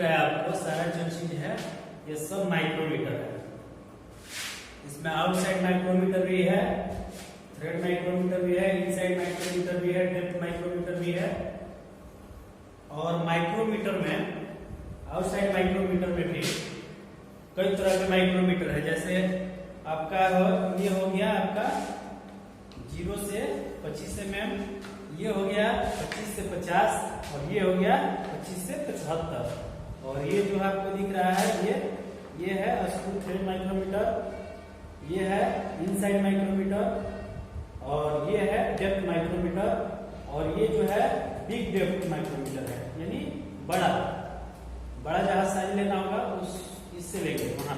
रहा है आपको सारा जो चीज है ये सब माइक्रोमीटर है। इसमें आउटसाइड माइक्रोमीटर भी है, थ्रेड माइक्रोमीटर भी है, इनसाइड माइक्रोमीटर भी है, डेप्थ माइक्रोमीटर भी है। और माइक्रोमीटर में आउटसाइड माइक्रोमीटर में भी कई तरह के माइक्रोमीटर है। जैसे आपका ये हो गया आपका 0 से 25 mm, ये हो गया 25 से 50 और ये हो गया 25 से 75। और ये जो आपको दिख रहा है ये है स्क्रू थ्रेड माइक्रोमीटर, ये है इनसाइड माइक्रोमीटर और ये है डेप्थ माइक्रोमीटर और ये जो है बिग डेप्थ माइक्रोमीटर है, यानी बड़ा जहां साइज लेना होगा इससे लेंगे वहां।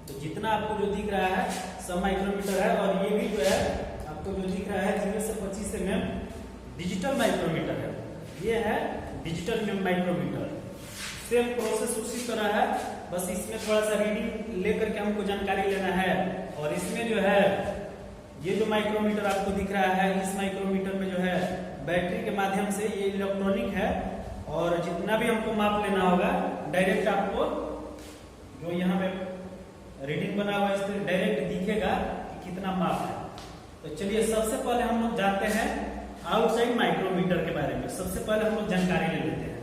तो जितना आपको जो दिख रहा है सब माइक्रोमीटर है। और ये भी जो है आपको जो दिख रहा है 0 से 25 mm डिजिटल माइक्रोमीटर है, ये है डिजिटल माइक्रोमीटर। सेम प्रोसेस उसी तरह है, बस इसमें थोड़ा सा रीडिंग लेकर के हमको जानकारी लेना है। और इसमें जो है ये जो माइक्रोमीटर आपको दिख रहा है, इस माइक्रोमीटर में जो है बैटरी के माध्यम से, ये इलेक्ट्रॉनिक है और जितना भी हमको माप लेना होगा डायरेक्ट आपको जो यहाँ पे रीडिंग बना हुआ है इस पर डायरेक्ट दिखेगा कि कितना माप है। तो चलिए सबसे पहले हम लोग जानते हैं आउटसाइड माइक्रोमीटर के बारे में। सबसे पहले हम लोग जानकारी ले लेते हैं।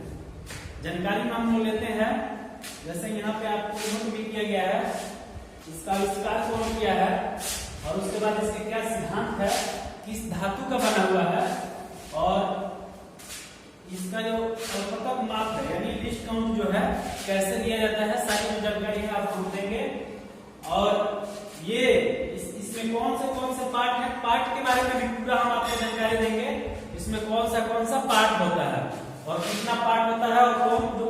जानकारी में हम लोग लेते हैं, जैसे यहाँ पे आपको नोट भी किया गया है, इसका आविष्कार कौन किया है और उसके बाद इसके क्या सिद्धांत है, किस धातु का बना हुआ है और इसका जो अल्पतक माप है यानी लिस्ट काउंट जो है कैसे लिया जाता है, सारी जो जानकारी है आपको देंगे। और ये इसमें कौन से पार्ट है, पार्ट के बारे में भी पूरा हम आपको जानकारी देंगे। इसमें कौन सा पार्ट होता है और कितना पार्ट होता है और कौन जो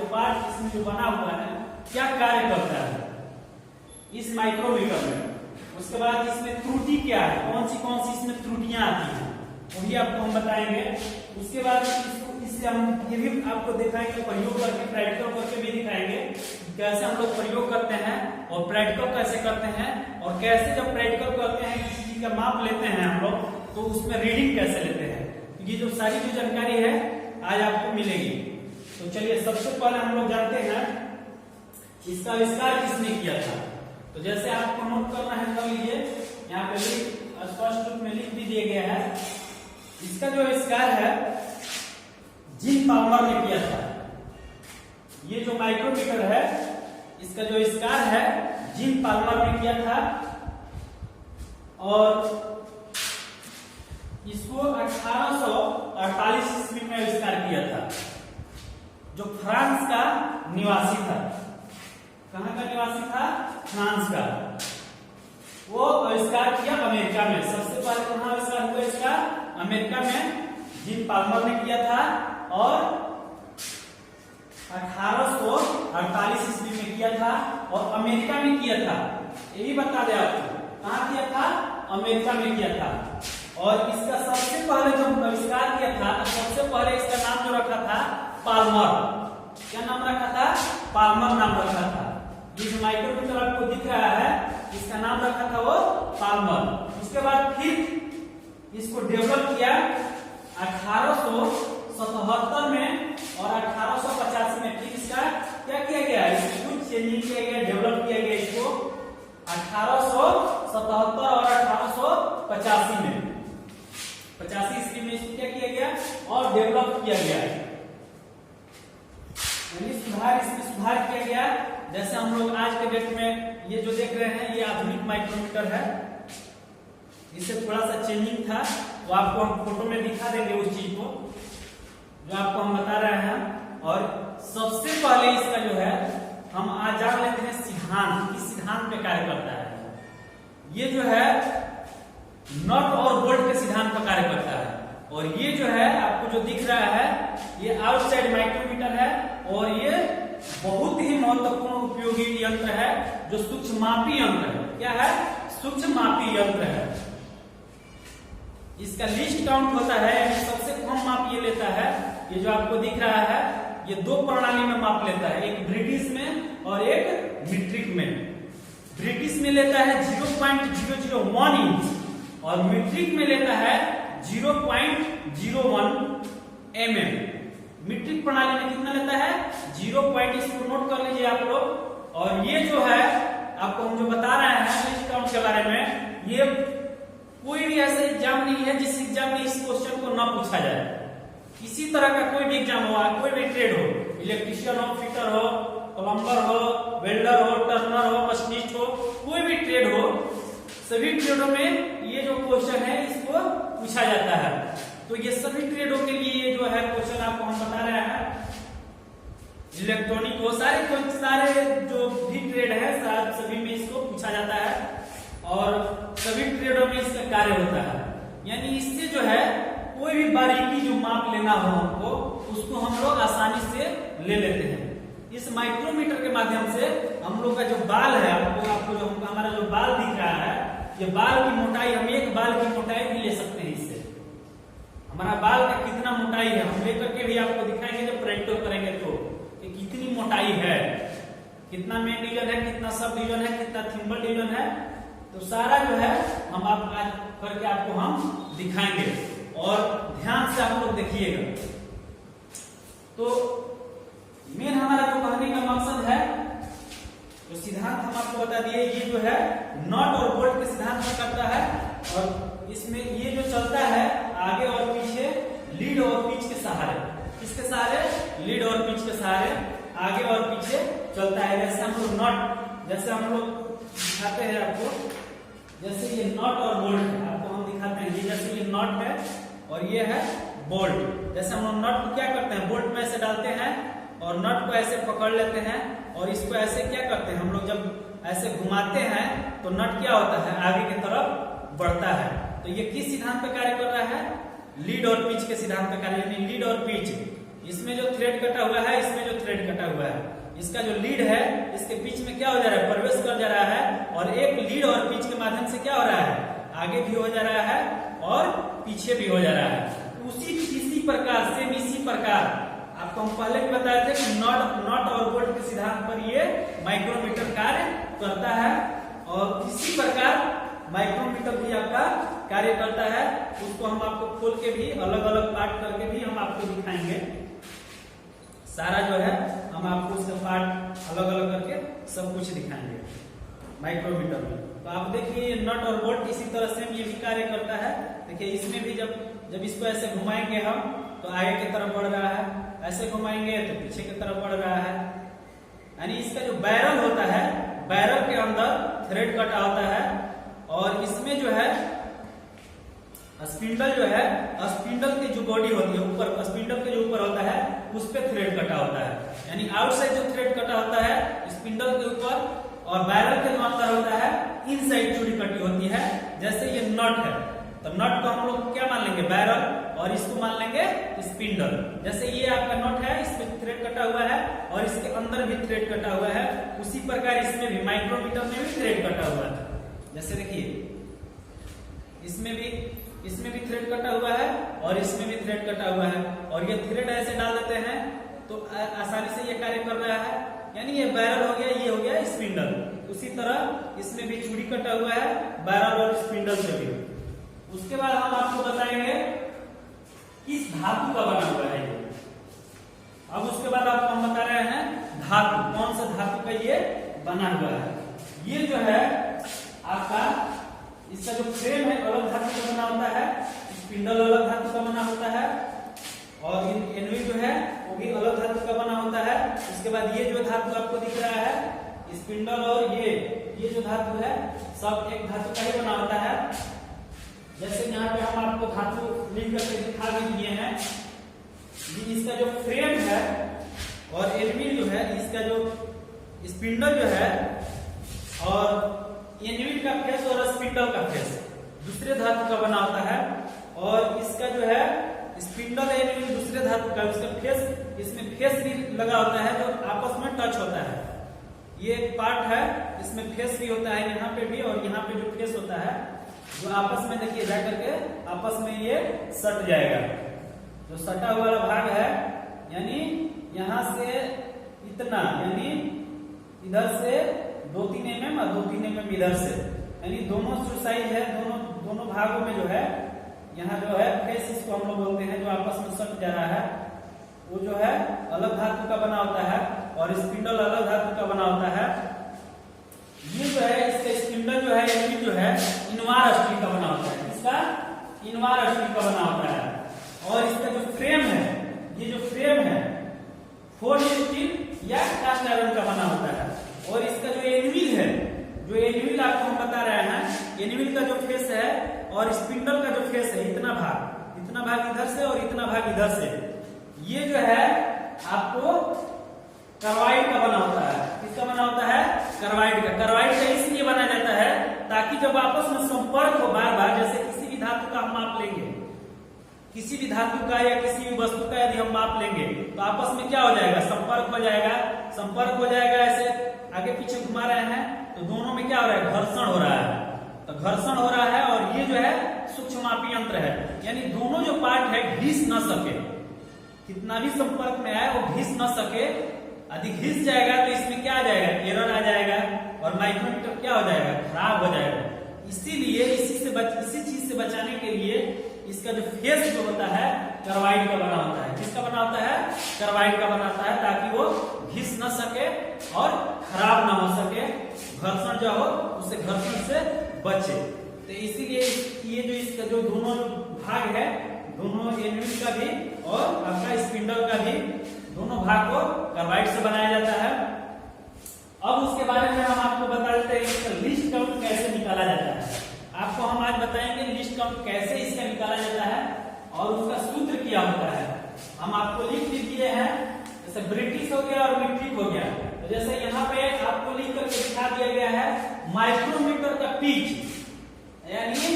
पार्ट इसमें जो बना हुआ है क्या कार्य करता है इस माइक्रोमीटर में। उसके बाद इसमें त्रुटि क्या है, कौन सी इसमें त्रुटियां आती हैं वही आपको हम बताएंगे। उसके बाद इससे हम ये भी आपको दिखाएंगे, प्रयोग करके प्रैक्टिकल करके भी दिखाएंगे कैसे हम लोग प्रयोग करते हैं और प्रैक्टिकल कैसे करते हैं और कैसे जब प्रैक्टिकल करते हैं किसी चीज का माप लेते हैं हम लोग तो उसमें रीडिंग कैसे लेते हैं। ये जो सारी जो जानकारी है आज आपको मिलेगी। तो चलिए सबसे पहले हम लोग जानते हैं इसका आविष्कार किसने किया था। तो जैसे आपको नोट करना है कर लीजिए, यहाँ पे स्पष्ट रूप में लिख भी दिया गया है। इसका जो आविष्कार है जिम पाल्मर ने किया था। ये जो माइक्रोमीटर है इसका जो आविष्कार है जिम पाल्मर ने किया था और इसको 1848 ईस्वी में आविष्कार किया था। जो फ्रांस का निवासी था, कहां का निवासी था, फ्रांस का, वो आविष्कार किया अमेरिका में। सबसे पहले कहां आविष्कार हुआ इसका, अमेरिका में जिम पाल्मर ने किया था और 1848 ईस्वी में किया था और अमेरिका में किया था। यही बता दे आपको कहां किया था, अमेरिका में किया था। और इसका सबसे पहले जब आविष्कार किया था तो सबसे पहले इसका नाम जो रखा था पाल्मर। क्या नाम रखा था, पाल्मर नाम रखा था। ये जो माइक्रोमीटर आपको दिख रहा है इसका नाम रखा था वो पाल्मर। उसके बाद फिर इसको डेवलप किया 1877 में और 1885 में। फिर इसका क्या किया गया, इसको कुछ चेंजिंग किया गया, डेवलप किया गया इसको 1877 और 1885 में। 85 ईस्वी में इसको क्या किया गया और डेवलप किया गया, यानी इसमें सुधार किया गया। जैसे हम लोग आज के डेट में ये जो देख रहे हैं ये आधुनिक माइक्रोमीटर है, इससे थोड़ा सा चेंजिंग था, वो आपको हम फोटो में दिखा देंगे उस चीज को जो आपको हम बता रहे हैं। और सबसे पहले इसका जो है हम आज जान लेते हैं सिद्धांत, किस सिद्धांत पे कार्य करता है। ये जो है नट और बोल्ट के सिद्धांत पर कार्य करता है। और ये जो है आपको जो दिख रहा है ये आउटसाइड माइक्रोमीटर है और ये बहुत ही महत्वपूर्ण उपयोगी यंत्र है जो सूक्ष्ममापी यंत्र है। क्या है, सूक्ष्ममापी यंत्र है। इसका लिस्ट काउंट होता है, यानी सबसे कम माप ये लेता है। ये जो आपको दिख रहा है ये दो प्रणाली में माप लेता है, एक ब्रिटिश में और एक मीट्रिक में। ब्रिटिश में लेता है 0.001 इंच और मीट्रिक में लेता है 0.01 mm, मीट्रिक प्रणाली में कितना लेता है 0 पॉइंट, इसको नोट कर लीजिए आप लोग। और ये जो है आपको हम जो बता रहे हैं डिस्काउंट के बारे में, ये कोई भी ऐसा एग्जाम नहीं है जिस एग्जाम में इस क्वेश्चन को न पूछा जाए। किसी तरह का कोई भी एग्जाम हो, कोई भी ट्रेड हो, इलेक्ट्रीशियन हो, फिटर हो, प्लम्बर हो, वेल्डर हो, टर्नर हो, मशीनिस्ट हो, कोई भी ट्रेड हो, सभी ट्रेडों में ये जो क्वेश्चन है इसको पूछा जाता है। तो ये सभी ट्रेडों के लिए ये जो है क्वेश्चन आपको हम बता रहे हैं। इलेक्ट्रॉनिक हो, सारे जो भी ट्रेड है सभी में इसको पूछा जाता है और सभी ट्रेडों में इसका कार्य होता है। यानी इससे जो है कोई भी बारीकी जो माप लेना हो हमको, उसको हम लोग आसानी से ले लेते हैं। इस माइक्रोमीटर के माध्यम से हम लोग का जो बाल है, आपको जो हमारा जो बाल दिख रहा है, ये बाल की मोटाई, हम एक बाल की मोटाई भी ले सकते हैं। इससे हमारा बाल का कितना मोटाई है हम लेकर के भी आपको दिखाएंगे जब प्रैक्टिकल करेंगे तो कितनी मोटाई है, कितना मेन डिवीजन है, कितना सब डिवीजन है, कितना थिम्बल डिवीजन है, तो सारा जो है हम आप आज करके आपको हम दिखाएंगे और ध्यान से आप लोग देखिएगा। तो मेन हमारा जो कहने का मकसद है, जो सिद्धांत हम आपको बता दिए, ये जो है नॉट और बोल्ट के सिद्धांत में करता है और इसमें ये जो चलता है आगे और पीछे लीड और पिच के सहारे, किसके सहारे, लीड और पिच के सहारे आगे और पीछे चलता है। जैसे हम लोग नॉट, जैसे हम लोग दिखाते हैं आपको, जैसे ये नॉट और बोल्ट आपको हम दिखाते हैं। ये जैसे ये नॉट है और ये है बोल्ट। जैसे हम लोग नॉट को क्या करते हैं, बोल्ट में ऐसे डालते हैं और नट को ऐसे पकड़ लेते हैं और इसको ऐसे क्या करते हैं हम लोग, जब ऐसे घुमाते हैं तो नट क्या होता है, आगे की तरफ बढ़ता है। तो ये किस सिद्धांत पे कार्य कर रहा है, लीड और पिच के सिद्धांत पे कार्य, यानी लीड और पिच। इसमें जो थ्रेड कटा हुआ है, इसमें जो थ्रेड कटा हुआ है, इसका जो लीड है इसके बीच में क्या हो जा रहा है, प्रवेश कर जा रहा है और एक लीड और पिच के माध्यम से क्या हो रहा है, आगे भी हो जा रहा है और पीछे भी हो जा रहा है। इसी प्रकार से इसी प्रकार आपको हम पहले भी बताए थे कि नॉट और बोल्ट के सिद्धांत पर ये माइक्रोमीटर कार्य करता है और इसी प्रकार माइक्रोमीटर भी आपका कार्य करता है। उसको हम आपको खोल के भी अलग अलग पार्ट करके भी हम आपको दिखाएंगे। सारा जो है हम आपको उसका पार्ट अलग अलग करके सब कुछ दिखाएंगे माइक्रोमीटर में। तो आप देखिए नट और बोल्ट इसी तरह से ये भी कार्य करता है। देखिए इसमें भी जब इसको ऐसे घुमाएंगे हम तो आगे की तरफ बढ़ रहा है, ऐसे घुमाएंगे तो पीछे की तरफ बढ़ रहा है। यानी इसका जो बैरल होता है, बैरल के अंदर थ्रेड कटा होता है और इसमें जो है स्पिंडल जो है, स्पिंडल की जो बॉडी होती है ऊपर, स्पिंडल के जो ऊपर होता है उस पे थ्रेड कटा होता है। यानी आउटसाइड जो थ्रेड कटा होता है स्पिंडल के ऊपर और बैरल के जो अंदर होता है इनसाइड चूड़ी कटी होती है। जैसे ये नट है तो नट को हम लोग क्या मान लेंगे, बैरल, और इसको मान लेंगे स्पिंडल। जैसे ये आपका नट है, इसमें थ्रेड कटा हुआ है और इसके अंदर भी थ्रेड कटा हुआ है। उसी प्रकार इसमें भी माइक्रोमीटर में भी थ्रेड कटा हुआ है। जैसे देखिए इसमें भी थ्रेड कटा हुआ है और इसमें भी थ्रेड कटा हुआ है और ये थ्रेड ऐसे डाल देते हैं तो आसानी से ये कार्य कर रहा है। यानी ये बैरल हो गया, ये हो गया स्पिंडल। उसी तरह इसमें भी चूड़ी कटा हुआ है बैरल और स्पिंडल से भी। उसके बाद हम आपको बताएंगे किस धातु का बना हुआ है ये। अब उसके बाद आपको हम बता रहे हैं धातु, कौन सा धातु का ये बना हुआ है। ये जो है आपका इसका जो फ्रेम है अलग धातु का बना होता है, स्पिंडल अलग धातु का बना होता है और एनवी जो है वो भी अलग धातु का बना होता है। उसके बाद ये जो धातु आपको दिख रहा है स्पिंडल और ये जो धातु है सब एक धातु का ही बना होता है। जैसे यहाँ पे हम आपको धातु लिख करके दिखा भी दिए हैं। इसका जो फ्रेम है और एनवी जो है, इसका जो स्पिंडल जो है और एनवी का फेस और स्पिंडल का फेस दूसरे धातु का बना होता है और इसका जो है स्पिंडल एनवी दूसरे धातु का, उसका फेस, इसमें फेस भी लगा होता है जो आपस में टच होता है। ये एक पार्ट है, इसमें फेस भी होता है यहाँ पे भी और यहाँ पे जो फेस होता है जो आपस में देखिए जा करके आपस में ये सट जाएगा। जो सटा हुआ भाग है यानी यहाँ से इतना, यानी इधर से 2-3 mm और 2-3 mm इधर से, यानी दोनों जो साइज है दोनों भागों में जो है यहाँ जो है फेस, इसको हम लोग बोलते हैं, जो आपस में सट जा रहा है वो जो है अलग धातु का बना होता है और स्पिंडल अलग धातु का बना होता है। ये जो है इसका स्पिंडल जो है एनविल जो है इनवार स्टील का बना होता है। इसका इनवार स्टील का बना होता है। और इसका जो फ्रेम है, ये जो फ्रेम है 4 स्टील या कास्ट आयरन का बना होता है। और इसका जो एनविल है, जो एनविल आपको हम बता रहे हैं, एनविल का जो फेस है और स्पिंडल का जो फेस है, इतना भाग इधर से और इतना भाग इधर से, ये जो है आपको कार्बाइड का बना होता है। किसका बना होता है? कार्बाइड का। कार्बाइड का इसलिए बनाया जाता है ताकि जब आपस में संपर्क हो बार बार, जैसे किसी भी धातु का हम माप लेंगे, किसी भी धातु का या किसी भी वस्तु का यदि हम माप लेंगे तो आपस में क्या हो जाएगा? संपर्क हो जाएगा। संपर्क हो जाएगा, ऐसे आगे पीछे घुमा रहे हैं तो दोनों में क्या हो रहा है? घर्षण हो रहा है। तो घर्षण हो रहा है और ये जो है सूक्ष्ममापी यंत्र है, यानी दोनों जो पार्ट है घिस न सके, कितना भी संपर्क में आए वो घिस न सके। यदि घिस जाएगा तो इसमें क्या आ जाएगा? एरर आ जाएगा और माइक्रोमीटर क्या हो जाएगा? खराब हो जाएगा। इसीलिए इसी चीज से बचाने के लिए इसका जो फेस जो होता है कार्बाइड का बना होता है। किसका बना होता है? कार्बाइड का बनाता है, ताकि वो घिस न सके और खराब ना हो सके, घर्षण जो हो उससे घर्षण से बचे। तो इसीलिए ये जो इसका जो दोनों भाग है, दोनों एनविल का भी और आपका स्पिंडल का भी, दोनों भाग को कार्बाइड से बनाया जाता है। अब उसके बारे में हम आपको बता देते हैं इसका लिस्ट काउंट कैसे निकाला जाता है। आपको हम आज बताएंगे लिस्ट काउंट कैसे इसका निकाला जाता है और उसका सूत्र क्या होता है। हम आपको लिख दिए हैं, जैसे ब्रिटिश हो गया और मीट्रिक हो गया। तो जैसे यहाँ पे आपको लिख करके दिखा दिया गया है माइक्रोमीटर का पिच, यानी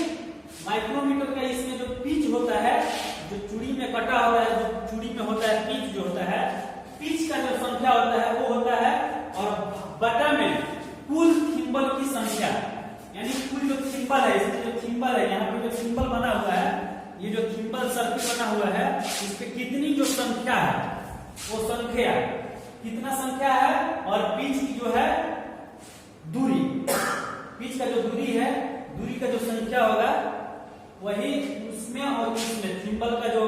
माइक्रोमीटर का इसमें जो पिच होता है, जो चूड़ी में कटा होता है, जो चूड़ी में होता है पिच जो होता है, पिच का जो संख्या होता है वो होता है, और बटा में कुल थिम्बल की संख्या, यानी कुल जो थिम्बल है, इसमें जो थिम्बल है, यहाँ पे जो थिम्बल बना हुआ है, ये जो थिम्बल सर्किल बना हुआ है, इस पे कितनी जो संख्या है वो संख्या कितना संख्या है, और पिच की जो है दूरी, पिच का जो दूरी है, दूरी का जो संख्या होगा वही उसमें और इसमें थिम्बल का जो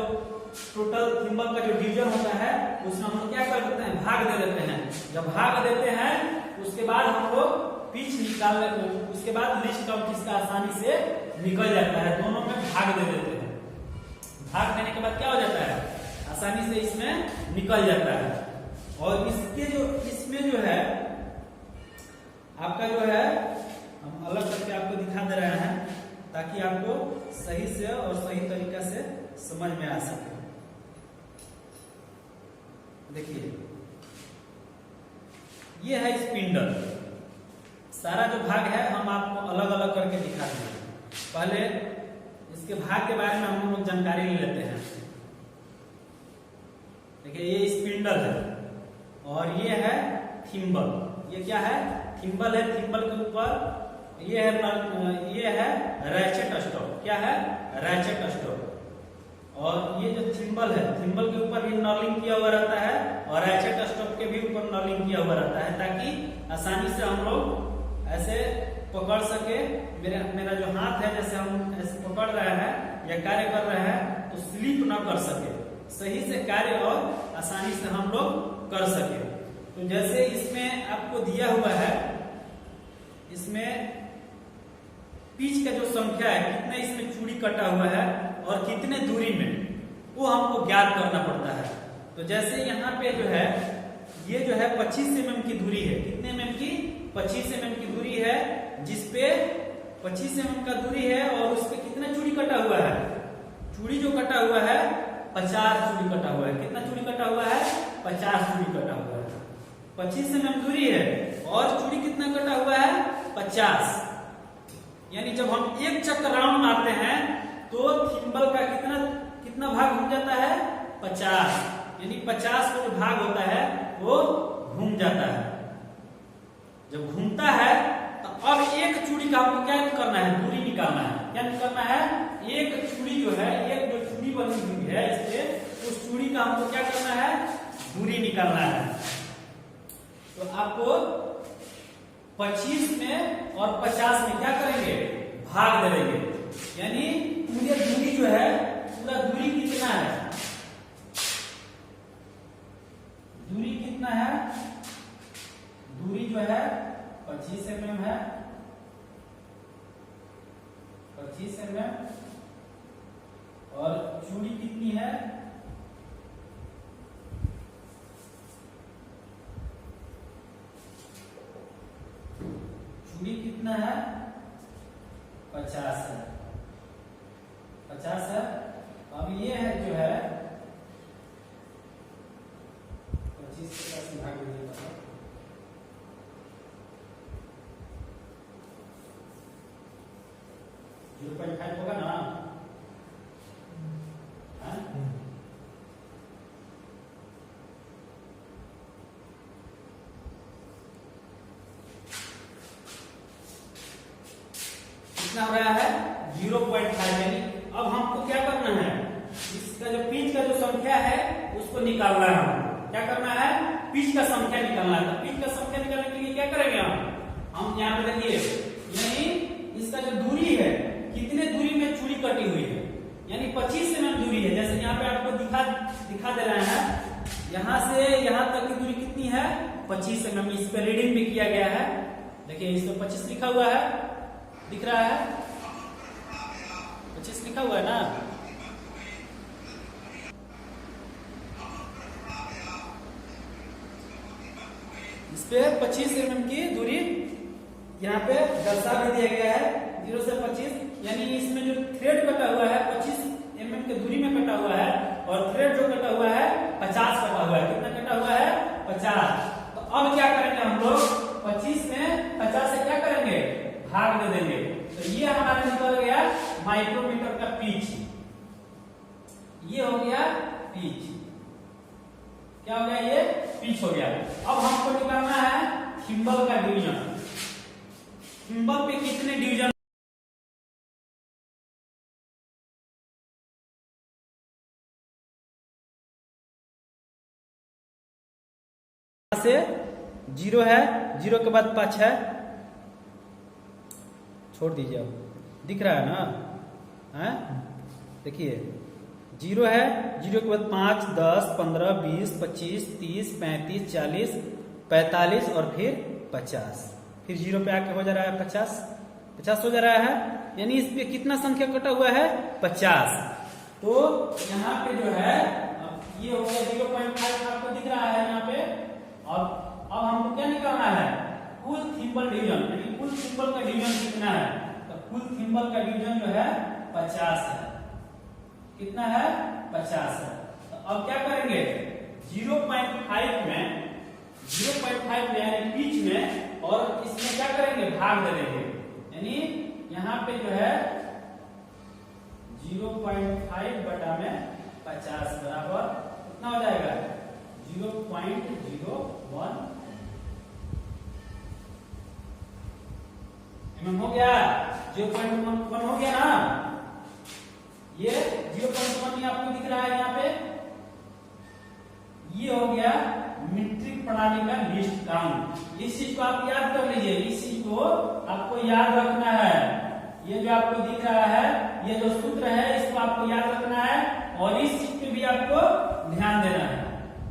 टोटल थिम्बल का जो डिवीजन होता है उसमें हम क्या कर देते हैं? भाग दे देते हैं। जब भाग देते हैं उसके बाद हम लोग पिच निकाल, उसके बाद लिस्ट काउंट इसका आसानी से निकल जाता है। दोनों में भाग दे देते हैं। भाग देने के बाद क्या हो जाता है? आसानी से इसमें निकल जाता है। और इसके जो इसमें जो है आपका जो है हम अलग करके आपको दिखा दे रहे हैं ताकि आपको सही से और सही तरीका से समझ में आ सके। देखिए ये है स्पिंडल। सारा जो भाग है हम आपको अलग अलग करके दिखा देंगे। पहले इसके भाग के बारे में हम लोग जानकारी ले लेते हैं। देखिए ये स्पिंडल है और ये है थिम्बल। ये क्या है? थिम्बल है। थिम्बल के ऊपर ये है रैचेट स्टॉक। क्या है? Ratchet stock. और ये जो थिम्बल है, थिम्बल के ऊपर भी नॉलिंग किया हुआ रहता है और रैचेट स्टॉक के भी ऊपर नॉलिंग किया हुआ रहता है, ताकि आसानी से हम लोग ऐसे पकड़ सके। मेरा जो हाथ है, जैसे हम ऐसे पकड़ रहे हैं या कार्य कर रहे हैं तो स्लिप ना कर सके, सही से कार्य और आसानी से हम लोग कर सके। तो जैसे इसमें आपको दिया हुआ है, इसमें पिच का जो संख्या है, कितने इसमें चूड़ी कटा हुआ है और कितने दूरी में, वो हमको ज्ञात करना पड़ता है। तो जैसे यहाँ पे जो है ये जो है 25 mm की दूरी है। कितने mm की? 25 mm की दूरी है, जिसपे 25 mm का दूरी है और उस पे कितना चूड़ी कटा हुआ है? चूड़ी जो कटा हुआ है 50 चूड़ी कटा हुआ है। कितना चूड़ी कटा हुआ है? 50 चूड़ी कटा हुआ है। 25 mm दूरी है और चूड़ी कितना कटा हुआ है? 50। यानी जब हम एक चक्कर राउंड मारते हैं तो थिम्बल का कितना भाग घूम जाता है? 50। यानी 50 का जो भाग होता है वो घूम जाता है। जब घूमता है तो अब एक चूड़ी का हमको क्या करना है? दूरी निकालना है। क्या निकालना है? एक चूड़ी जो है, एक जो चूड़ी बनी हुई है इससे, उस चूड़ी का हमको क्या करना है? दूरी निकालना है। तो आपको 25 में और 50 में क्या करेंगे? भाग दे देंगे। यानी पूरी दूरी जो है, पूरा दूरी कितना है? जो है 25 mm है, 25 mm, और चूड़ी कितनी है, चूड़ी कितना है, 50 है, 50 है। अब ये है जो है 25 से भाग दीजिए, 0.5 होगा ना, कितना हो रहा है 0.5। यानी अब हमको क्या करना है, इसका जो पिच का जो संख्या है उसको निकालना है। क्या करना है, पिच का संख्या निकालना है। तो पिच का संख्या निकालने के लिए क्या करेंगे हम यहाँ पे देखिए, यानी इसका जो दूरी है, कितने दूरी में चूड़ी कटी हुई है, यानी 25 mm दूरी है। जैसे यहाँ पे आपको दिखा दे रहे हैं, यहाँ से यहाँ तक की दूरी कितनी है, 25 mm। इस पे रीडिंग भी किया गया है, देखिए इस पे 25 लिखा हुआ है, दिख रहा है 25 लिखा हुआ है ना। इस पे 25 mm की दूरी यहाँ पे दर्शा भी दिया गया है, 0 से 25। यानी इसमें जो थ्रेड कटा हुआ है 25 mm के दूरी में कटा हुआ है, और थ्रेड जो कटा हुआ है 50 कटा हुआ है। कितना कटा हुआ है, 50। तो अब क्या करेंगे हम लोग, 25 में 50 से क्या करेंगे, भाग दे देंगे। तो ये हमारा निकल गया माइक्रोमीटर का पिच, ये हो गया पिच। क्या हो गया, ये पिच हो गया। अब हमको निकालना है थिम्बल का डिवीजन। थिम्बल पे कितने डिवीजन, से 0 है, 0 के बाद 5 है, छोड़ दीजिए, अब दिख रहा है ना, है देखिए 0 है, 0 के बाद 5, 10, 15, 20, 25, 30, 35, 40, 45 और फिर 50। फिर 0 पे आके हो जा रहा है 50 हो जा रहा है। यानी इस पे कितना संख्या कटा हुआ है, 50। तो यहाँ पे जो है ये हो गया 0.5 आपको दिख रहा है यहाँ पे। अब हमको क्या निकालना है, कुल थिम्बल डिवीजन, यानी कुल थिम्बल का डिवीजन कितना है। तो कुल थिम्बल का डिवीजन जो है 50 है। कितना है, 50 है। तो अब क्या करेंगे, 0.5 में यानी पिच में, और इसमें क्या करेंगे, भाग दे देंगे। यानी यहाँ पे जो है 0.5 बटा में 50 बराबर कितना हो जाएगा, 0.01 mm हो गया। 0.1 हो गया ना, ये 0.1 आपको दिख रहा है यहाँ पे। ये हो गया मीट्रिक प्रणाली का लिस्ट काउंट। इस चीज को आप याद कर लीजिए, इस चीज को आपको याद रखना है। ये जो आपको दिख रहा है, ये जो सूत्र है, इसको आपको याद रखना है, और इस चीज पे भी आपको ध्यान देना है।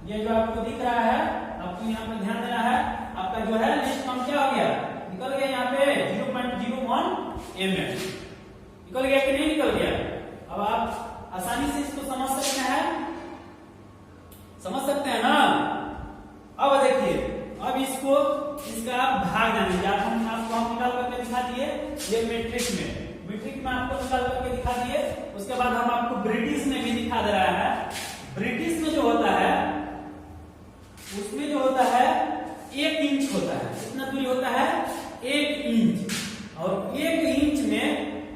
ये जो आपको दिख रहा है, आपको यहाँ पे ध्यान देना है। आपका जो है लिस्ट काउंट क्या हो गया, निकल गया यहाँ पे 0.01 mm। निकल गया कि नहीं निकल गया। अब आप आसानी से इसको समझ सकते हैं, समझ सकते हैं ना। अब देखिए, अब इसका आप भाग जानेंगे। हम आपको निकाल करके दिखा दिए, ये मीट्रिक में आपको निकाल करके दिखा दिए। उसके बाद हम आपको ब्रिटिश में भी दिखा दे रहा है। ब्रिटिश में जो होता है, उसमें जो होता है 1 इंच होता है। कितना दूरी होता है, 1 इंच। और 1 इंच में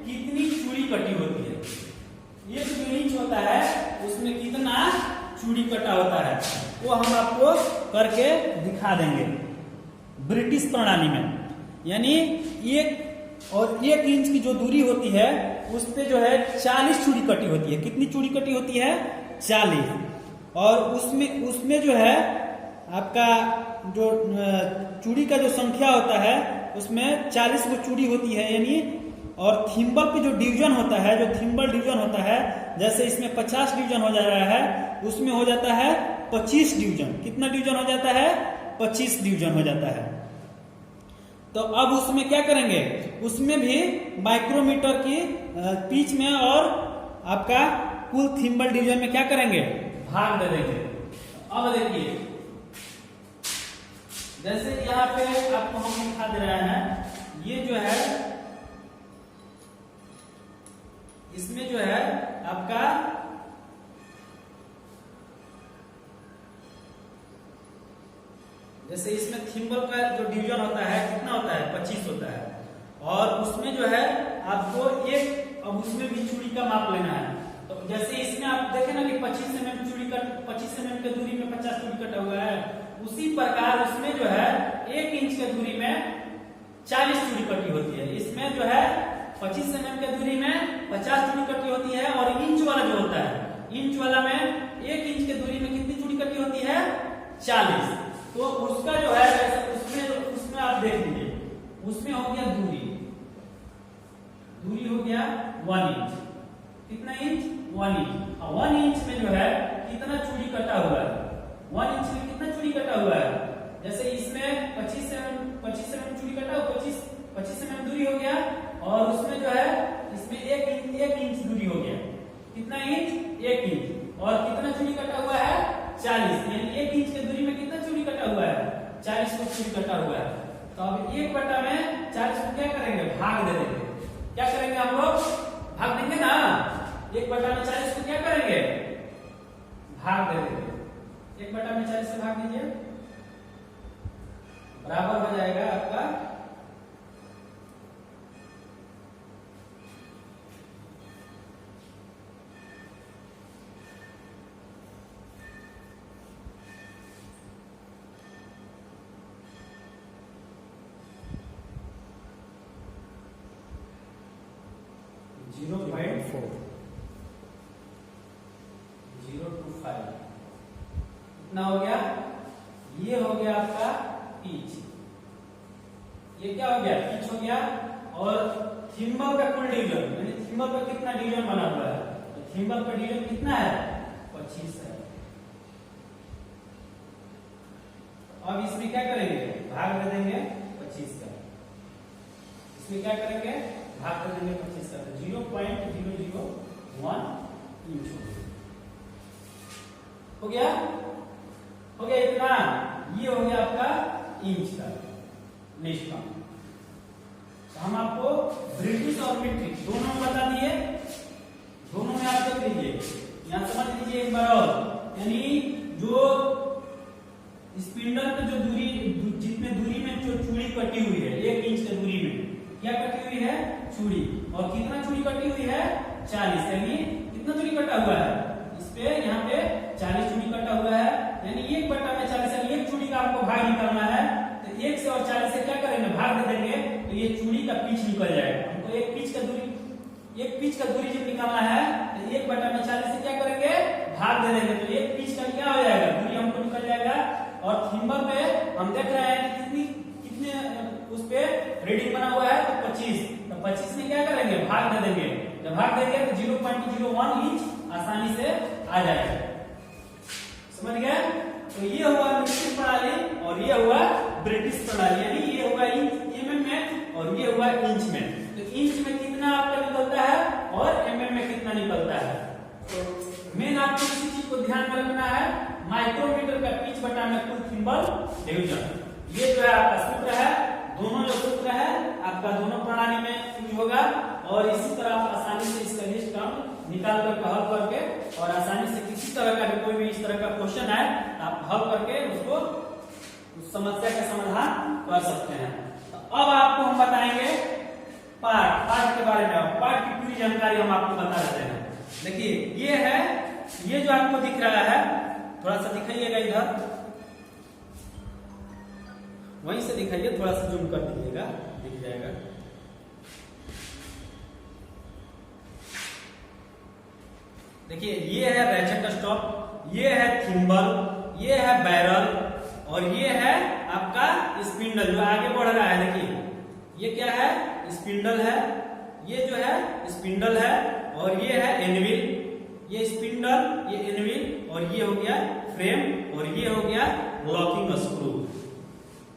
कितनी चूड़ी कटी होती है, 1 जो इंच होता है उसमें कितना चूड़ी कटा होता है, वो हम आपको करके दिखा देंगे ब्रिटिश प्रणाली में। यानी 1 इंच की जो दूरी होती है, उस पे जो है 40 चूड़ी कटी होती है। कितनी चूड़ी कटी होती है, 40। और उसमें जो है आपका जो चूड़ी का जो संख्या होता है, उसमें 40 को चूड़ी होती है। यानी और थिम्बल पे जो डिवीजन होता है, जो थिम्बल डिवीजन होता है, जैसे इसमें 50 डिवीजन हो जा रहा है, उसमें हो जाता है 25 डिवीजन। कितना डिवीजन हो जाता है, 25 डिवीजन हो जाता है। तो अब उसमें क्या करेंगे, उसमें भी माइक्रोमीटर की पिच में और आपका कुल थिम्बल डिवीजन में क्या करेंगे, भाग दे देंगे। अब देखिए जैसे यहाँ पे आपको हम दिखा दे रहे हैं, ये जो है इसमें जो है आपका जैसे इसमें थिम्बल का जो डिवीजन होता है कितना होता है, 25 होता है। और उसमें जो है आपको एक, अब उसमें भी चूड़ी का माप लेना है। तो जैसे इसमें आप देखें ना कि 25 mm चूड़ी कट, 25 mm के दूरी में 50 चूड़ी कटा हुआ है, उसी प्रकार उसमें जो है 1 इंच के दूरी में 40 चूड़ी कटी होती है। इसमें जो है 25 mm के दूरी में 50 चूड़ी कटी होती है, और इंच वाला जो होता है, इंच वाला में 1 इंच के दूरी में कितनी चूड़ी कटी होती है, 40। तो उसका जो है उसमें आप देख लीजिए, उसमें हो गया दूरी हो गया 1 इंच। कितना इंच, 1 इंच। 1 इंच में जो है कितना चूड़ी कटा हुआ है, 1 इंच में कितना चूड़ी कटा हुआ है। जैसे इसमें 25 mm चूड़ी कटा हुआ, 25 mm दूरी हो गया, और उसमें जो है इसमें 1 इंच दूरी हो गया। कितना इंच, 1 इंच। और कितना चूड़ी कटा हुआ है, 40। यानी 1 इंच के दूरी में कितना चूड़ी कटा हुआ है, 40 को चूड़ी कटा हुआ है। तो अब 1/40 को क्या करेंगे, भाग दे देंगे। क्या करेंगे हम लोग, भाग देंगे ना। 1/40 को क्या करेंगे, भाग दे देंगे। 1/40 से भाग दीजिए, बराबर हो जाएगा आपका 0.4 025। कितना हो गया, ये हो गया आपका पिच। ये क्या हो गया, पिच हो गया। और थिम्बल का कुल डिवीजन, यानी थिम्बल का कितना डिवीजन बना हुआ है, तो थिम्बल का डिवीजन कितना है, 25 है। अब इसमें क्या करेंगे, भाग दे देंगे 25 का। इसमें क्या करेंगे, भाग कर देंगे 25 का। 0.001 इंच हो गया इतना। ये हो गया आपका इंच का। नेक्स्ट का तो हम आपको ब्रिटिश और मीट्रिक दोनों बता दिए। दोनों में आप देख लीजिए, यहां समझ लीजिए एक बार और। यानी जो स्पिंडल पे जो दूरी, जितने दूरी में जो चूड़ी कटी हुई है, 1 इंच की दूरी में क्या कटी हुई है, चूड़ी। और कितना चूड़ी कटी हुई है, 40। यानी कितना चूड़ी कटा हुआ है, इस पे यहाँ पे 40 चूड़ी कटा हुआ है। यानी 1/40, यानी 1 चूड़ी का आपको भाग निकालना है। तो 1 से और 40 से क्या करेंगे, भाग दे देंगे, तो ये चूड़ी का पिच निकल जाएगा। हमको एक पिच का दूरी जब निकालना है, तो 1/40 से क्या करेंगे, भाग दे देंगे। तो एक पिच का क्या हो जाएगा, दूरी हमको निकल जाएगा। और थिम्बल पे हम देख रहे हैं कि कितने उस पे रीडिंग बना हुआ है, तो 25। तो 25 में क्या करेंगे, भाग दे देंगे। जब भाग देंगे तो 0.01 इंच आसानी से आ जाएगा। समझ गए। तो ये हुआ मिक्सिंग प्रणाली, और ये हुआ ब्रिटिश प्रणाली। यानी ये हुआ mm में, और ये हुआ इंच में। तो इंच में कितना आपका निकलता है, और mm में कितना निकलता है। तो मेन आपको इसी चीज को ध्यान में रखना है, माइक्रोमीटर का पिच बटा में कुल थिम्बल डिवीजन। ये जो है आपका सूत्र है। दोनों जो सूत्र है आपका दोनों प्रणाली में यूज होगा। और इसी तरह आप आसानी से इसका लिस्ट टर्म निकाल करके हल करके, और आसानी से किसी तरह का कोई भी इस तरह का क्वेश्चन है आप हल करके उसको उस समस्या का समाधान कर सकते हैं। तो अब आपको हम बताएंगे पार्ट के बारे में। पार्ट की पूरी जानकारी हम आपको बता देते हैं। देखिए ये जो आपको दिख रहा है, थोड़ा सा दिखाइएगा इधर, वहीं से दिखाइए, थोड़ा सा जूम कर दीजिएगा, दिख जाएगा। देखिए ये है रैचेट स्टॉप, ये है थिम्बल, ये है बैरल, और ये है आपका स्पिंडल जो आगे बढ़ रहा है। देखिए ये क्या है, स्पिंडल है, ये जो है स्पिंडल है, और ये है एनविल। ये स्पिंडल, ये एनविल, और ये हो गया फ्रेम, और ये हो गया लॉकिंग स्क्रू।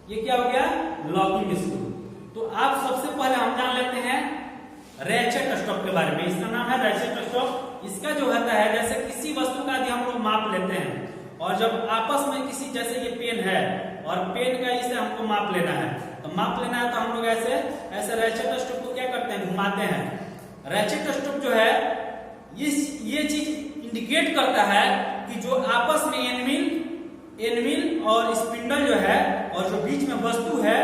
ये क्या हो गया, लॉकिंग स्क्रू। तो आप सबसे पहले हम जान लेते हैं रैचेट स्टॉप के बारे में। इसका नाम है रैचेट स्टॉप। इसका जो होता है, जैसे किसी वस्तु का यदि हम लोग माप लेते हैं और जब आपस में किसी, जैसे ये पेन है और पेन का इसे हमको माप लेना है, तो माप लेना है तो हम लोग ऐसे ऐसे रैचेट स्टॉप को क्या करते हैं, घुमाते हैं। रैचेट स्टॉप जो है ये चीज इंडिकेट करता है कि जो आपस में एनविल और स्पिंडल जो है और जो बीच में वस्तु है,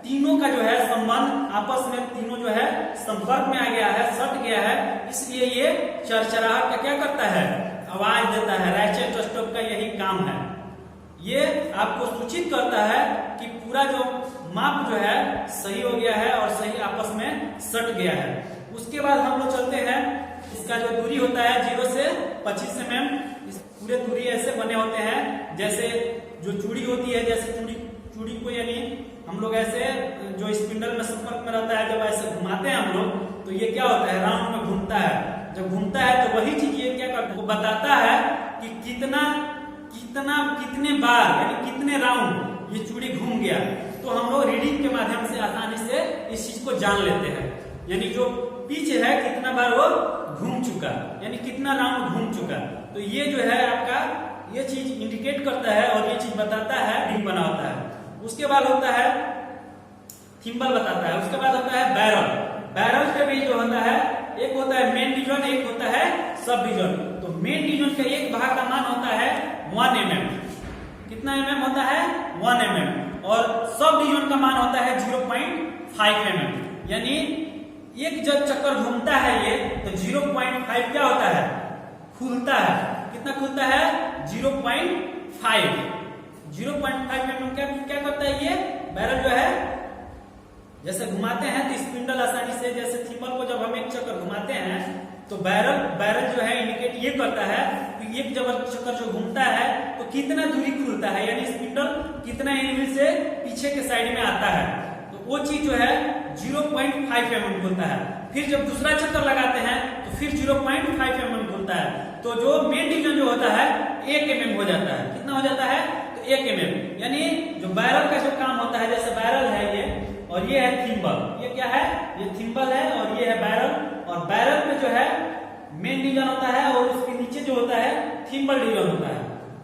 तीनों का जो है संबंध आपस में, तीनों जो है संपर्क में आ गया है, सट गया है, इसलिए ये चरचराहट का क्या करता है, आवाज देता है। रैचेट स्टॉप का यही काम है। ये आपको सूचित करता है कि पूरा जो माप जो है सही हो गया है और सही आपस में सट गया है। उसके बाद हम लोग चलते हैं, इसका जो दूरी होता है 0 से 25 mm, इस पूरे दूरी ऐसे बने होते हैं जैसे जो चूड़ी होती है, जैसे चूड़ी को यानी हम लोग ऐसे जो स्पिंडल में संपर्क में रहता है, जब ऐसे घुमाते हैं हम लोग तो ये क्या होता है, राउंड में घूमता है। जब घूमता है तो वही चीज ये क्या करता है, वो बताता है कि कितने बार यानी कितने राउंड ये चूड़ी घूम गया। तो हम लोग रीडिंग के माध्यम से आसानी से इस चीज को जान लेते हैं, यानी जो पिच है कितना बार वो घूम चुका, यानी कितना राउंड घूम चुका। तो ये जो है आपका ये चीज इंडिकेट करता है और ये चीज बताता है, रिंग बना होता है। उसके बाद होता है थिम्बल बताता है। उसके बाद होता है बैरल। बैरल के भी जो होता है, एक होता है मेन डिवीजन, एक होता है सब डिवीजन। तो मेन डिवीजन का एक भाग का मान होता है 1 mm। कितना mm होता है, 1 mm। और सब डिवीजन का मान होता है 0.5 mm। यानी एक जब चक्कर घूमता है ये तो 0.5 क्या होता है, खुलता है। कितना खुलता है, 0.5 mm क्या करता है ये बैरल जो है, जैसे घुमाते हैं तो स्पिंडल आसानी से, जैसे थिम्बल को जब हम एक चक्कर घुमाते हैं तो बैरल जो है इंडिकेट ये करता है कि एक जब चक्कर जो घूमता है तो कितना दूरी खुलता है, यानी स्पिंडल कितना एनिमल से पीछे के साइड में आता है। तो वो चीज जो है 0.5 mm खुलता है। फिर जब दूसरा चक्कर लगाते हैं तो फिर 0.5 mm खुलता है। तो जो मेन डिवीजन जो होता है 1 mm हो जाता है। कितना हो जाता है, तो 1 mm। यानी जो बैरल का जो काम होता है, जैसे बैरल है ये और ये है थिम्बल, ये क्या है, ये थिम्बल है और ये है बैरल। और बैरल में जो है मेन डिवीजन होता है और उसके नीचे जो होता है थिम्बल डिवीजन होता है।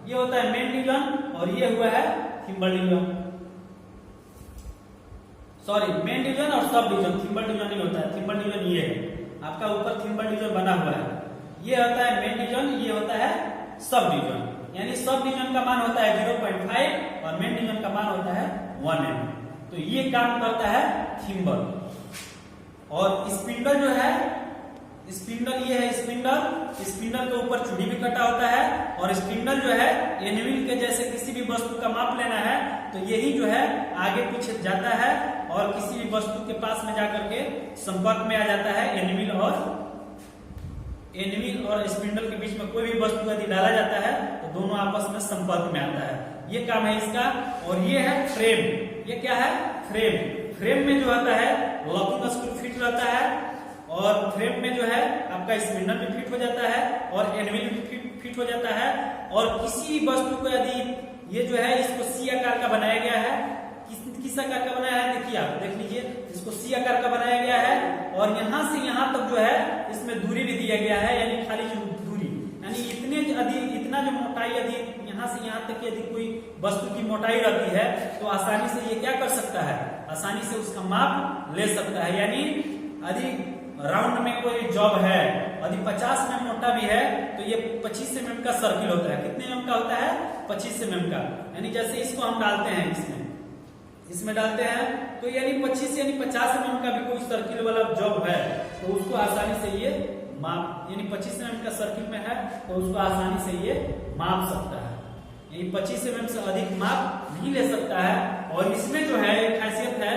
ये होता है मेन डिवीजन और ये हुआ है thimble division, sorry main division और सब डिवीजन। थिम्बल डिवीजन नहीं होता है, थिम्बल डिवीजन ये है आपका ऊपर थिम्बल डिवीजन बना हुआ है। ये होता है मेन डिवीजन, ये होता है सब डिवीजन। यानी सब डिवीजन का मान होता है 0.5 और मेन डिवीजन का मान होता है 1 mm। तो ये काम करता है थिम्बल। और स्पिंडल जो है, स्पिंडल ये है स्पिंडल के ऊपर चूड़ी भी कटा होता है। और स्पिंडल जो है एनिमल के जैसे किसी भी वस्तु का माप लेना है तो यही जो है आगे पीछे जाता है और किसी भी वस्तु के पास में जाकर के संपर्क में आ जाता है। एनिमल और स्पिंडल के बीच में कोई भी वस्तु यदि डाला जाता है तो दोनों आपस में संपर्क में आता है। ये काम है इसका। और ये है फ्रेम। ये क्या है, फ्रेम में जो होता है लॉकिंग स्क्रू फिट रहता है और फ्रेम में जो है आपका स्पिंडल भी फिट हो जाता है और एनिमल भी फिट हो जाता है। और किसी भी वस्तु को यदि ये जो है इसको सी आकार का बनाया गया है, किस आकार का बनाया है, देखिए आप देख लीजिए, इसको सी आकार का बनाया गया है और यहाँ से यहाँ तक जो है इसमें दूरी भी दिया गया है, यानी खाली जो दूरी, यानी इतना जो मोटाई यदि यहाँ से यहाँ तक यदि कोई वस्तु की मोटाई रहती है तो आसानी से ये क्या कर सकता है, आसानी से उसका माप ले सकता है। यानी यदि राउंड में कोई जॉब है, यदि 50 mm मोटा भी है तो ये 25 mm का सर्किल होता है। कितने mm का होता है, 25 mm का। यानी जैसे इसको हम डालते हैं इसमें डालते हैं तो यानी 25 यानी 50 mm का भी कोई सर्किल वाला जॉब है तो उसको आसानी से ये माप, यानी 25 mm का सर्किल में है तो उसको आसानी से ये माप सकता है। यानी 25 mm से अधिक माप नहीं ले सकता है। और इसमें जो है एक खासियत है,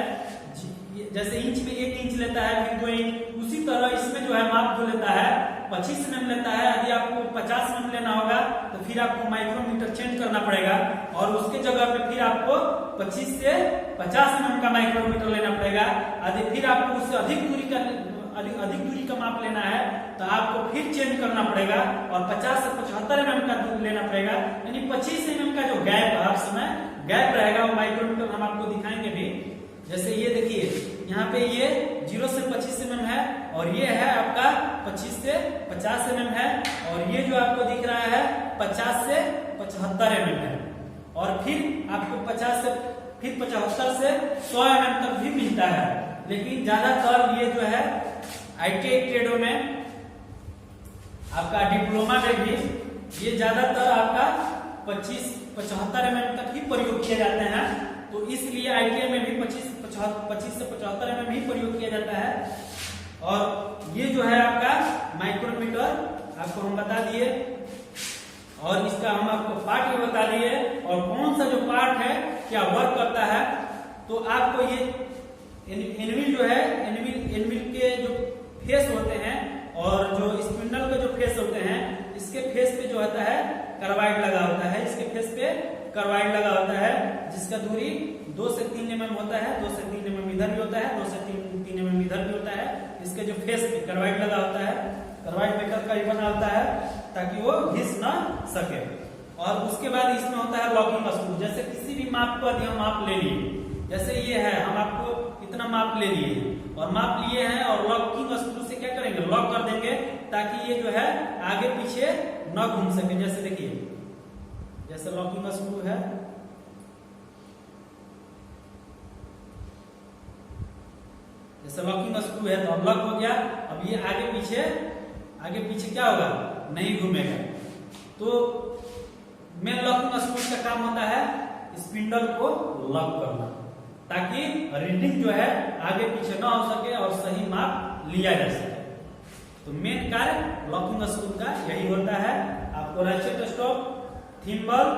जैसे इंच में 1 इंच लेता है फिर 2 इंच, उसी तरह इसमें जो है माप जो लेता है 25 mm लेता है। यदि आपको 50 mm लेना होगा तो फिर आपको माइक्रोमीटर चेंज करना पड़ेगा और उसके जगह पे फिर आपको 25 से 50 mm का माइक्रोमीटर लेना पड़ेगा। यदि फिर आपको उससे अधिक दूरी का माप लेना है तो आपको फिर चेंज करना पड़ेगा और 50 से 75 mm का दूर लेना पड़ेगा। यानी 25 mm का जो गैप हर समय गैप रहेगा वो माइक्रोमीटर हम आपको दिखाएंगे भी। जैसे ये देखिए यहाँ पे ये 0 से 25 mm है और ये है आपका 25 से 50 mm है और ये जो आपको दिख रहा है 50 से 75 mm है और फिर आपको 50 से फिर 75 से 100 mm तक भी मिलता है। लेकिन ज्यादातर ये जो है ITI ट्रेडों में आपका डिप्लोमा में भी ये ज्यादातर आपका 25-75 mm तक ही प्रयोग किए जाते हैं। तो इसलिए ITI में भी 25 से 75 mm ही प्रयोग किया जाता है। और ये जो है आपका माइक्रोमीटर आपको हम बता दिए और इसका हम आपको पार्ट भी बता दिए और कौन सा जो पार्ट है क्या वर्क करता है। तो आपको ये एनविल जो है एनविल के जो फेस होते हैं और जो स्पिंडल के जो फेस होते हैं इसके फेस पे जो होता है कार्बाइड लगा होता है, इसके फेस पे कार्बाइड लगा होता है जिसका दूरी 2 से 3 mm होता है, 2 से 3 mm इधर भी होता है, 2 से 3 mm इधर भी होता है। इसके जो फेस पे कार्बाइड लगा होता है, कार्बाइड मेटल का ही बना होता है ताकि वो घिस ना सके। और उसके बाद इसमें होता है लॉकिंग स्क्रू। जैसे किसी भी माप को यदि हम माप ले लिए, जैसे ये है हम आपको इतना माप ले लिए और माप लिए हैं और लॉकिंग स्क्रू से क्या करेंगे लॉक कर देंगे ताकि ये जो है आगे पीछे न घूम सके। जैसे देखिए जैसे लॉकिंग स्क्रू है, जैसे लॉकिंग स्क्रू है तो अब लॉक हो गया। अब ये आगे पीछे क्या होगा नहीं घूमेगा। तो मेन लॉकिंग स्क्रू का काम होता है स्पिंडल को लॉक करना ताकि रीडिंग जो है आगे पीछे ना हो सके और सही माप लिया जा सके। तो मेन कार्य लॉकिंग स्क्रू का यही होता है। आपको ratchet stop, thimble,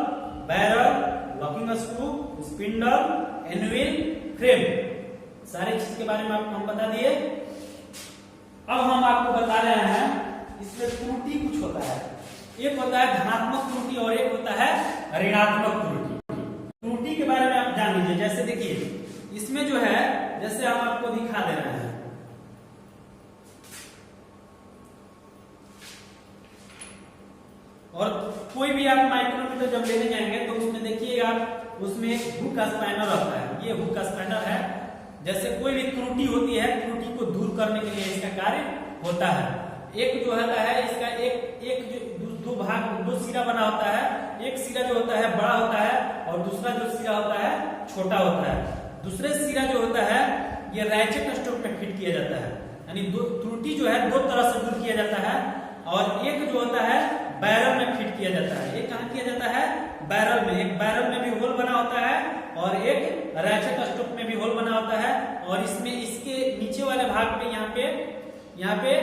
barrel, locking screw, spindle, anvil, frame सारी चीज के बारे में आपको हम बता दिए। अब हम आपको बता रहे हैं इसमें त्रुटि कुछ होता है। एक होता है धनात्मक त्रुटि और एक होता है ऋणात्मक त्रुटि। त्रुटि के बारे में आप जान लीजिए। जैसे देखिए इसमें जो है जैसे हम आपको दिखा दे रहे हैं और कोई भी आप माइक्रोमीटर जब लेने जाएंगे तो उसमें देखिएगा उसमें एक हुक स्पैनर आता है। ये हुक स्पैनर है। जैसे कोई भी त्रुटि होती है, त्रुटि को दूर करने के लिए इसका कार्य होता है। एक जो होता है इसका एक जो दो सिरा बना होता है। एक सिरा जो होता है बड़ा होता है और दूसरा जो सिरा होता है छोटा होता है। दूसरे सिरा जो होता है ये रैचेट स्टॉप में फिट किया जाता है, यानी त्रुटि जो है 2 तरह से दूर किया जाता है। और एक जो होता है बैरल में फिट किया जाता है। ये कहाँ किया जाता है बैरल में। एक बैरल में भी होल बना होता है और एक रैचेट स्टॉप में भी होल बना होता है। और इसमें इसके नीचे वाले भाग पे यहाँ पे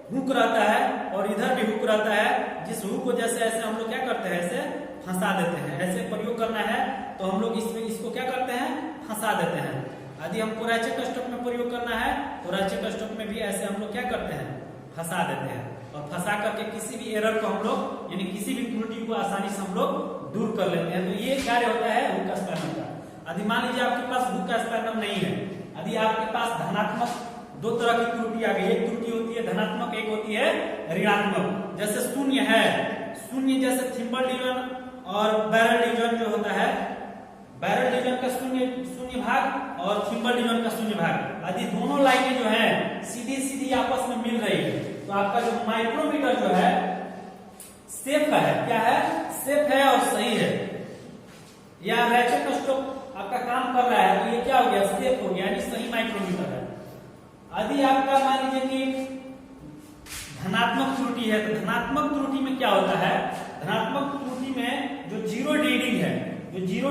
हुक रहता है और इधर भी हुक रहता है। जिस हुक को जैसे ऐसे हम लोग क्या करते हैं ऐसे फंसा देते हैं। ऐसे प्रयोग करना है तो हम लोग इसको क्या करते हैं फंसा देते हैं। यदि हमको रैचेट स्टॉप में प्रयोग करना है तो रैचेट स्टॉप में भी ऐसे हम लोग क्या करते हैं फंसा देते हैं और फंसा करके किसी भी एरर को हम लोग यानी किसी भी त्रुटि को आसानी से हम लोग दूर कर लेते हैं। तो ये कार्य होता है हुक स्पैनर का। यदि मान लीजिए आपके पास हुक स्पैनर नहीं है, यदि आपके पास धनात्मक 2 तरह की त्रुटि आ गई। एक त्रुटि होती है धनात्मक, एक होती है ऋणात्मक। जैसे शून्य है, शून्य जैसे थिम्बल डिवीजन और बैरल डिवीजन जो होता है, बैरल डिवीजन का शून्य भाग और थिम्बल डिवीजन का शून्य भाग, यदि दोनों लाइनें जो है सीधी आपस में मिल रही है तो आपका जो माइक्रोमीटर जो है सेफ है। क्या है सेफ है और सही है। या रैचेट स्टॉप आपका काम कर रहा है तो ये क्या हो गया सेफ हो गया यानी सही माइक्रोमीटर है। यदि आपका मान लीजिए कि धनात्मक त्रुटि है तो धनात्मक त्रुटि में क्या होता है, धनात्मक त्रुटि में जो जीरो